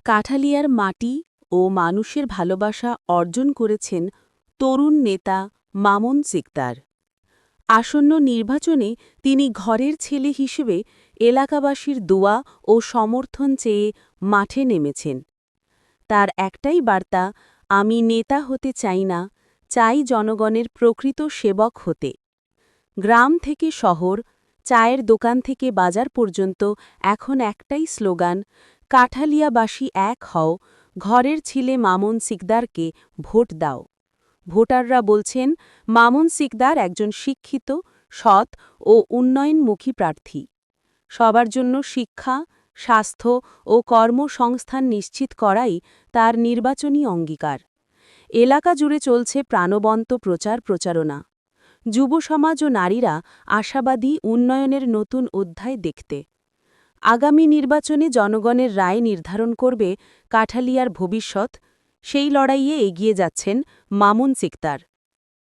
কাঠালিয়ার মাটি ও মানুষের ভালোবাসা অর্জন করেছেন তরুণ নেতা মামুন সিকদার। আসন্ন নির্বাচনে তিনি ঘরের ছেলে হিসেবে এলাকাবাসীর দোয়া ও সমর্থন চেয়ে মাঠে নেমেছেন। তার একটাই বার্তা, আমি নেতা হতে চাই না, চাই জনগণের প্রকৃত সেবক হতে। গ্রাম থেকে শহর, চায়ের দোকান থেকে বাজার পর্যন্ত এখন একটাই স্লোগান, কাঠালিয়াবাসী এক হও, ঘরের ছেলে মামুন সিকদারকে ভোট দাও। ভোটাররা বলছেন, মামুন সিকদার একজন শিক্ষিত, সৎ ও উন্নয়নমুখী প্রার্থী। সবার জন্য শিক্ষা, স্বাস্থ্য ও কর্মসংস্থান নিশ্চিত করাই তার নির্বাচনী অঙ্গীকার। এলাকা জুড়ে চলছে প্রাণবন্ত প্রচারণা। যুব সমাজ ও নারীরা আশাবাদী উন্নয়নের নতুন অধ্যায় দেখতে। আগামী নির্বাচনে জনগণের রায় নির্ধারণ করবে কাঠালিয়ার ভবিষ্যৎ। সেই লড়াইয়ে এগিয়ে যাচ্ছেন মামুন সিকদার।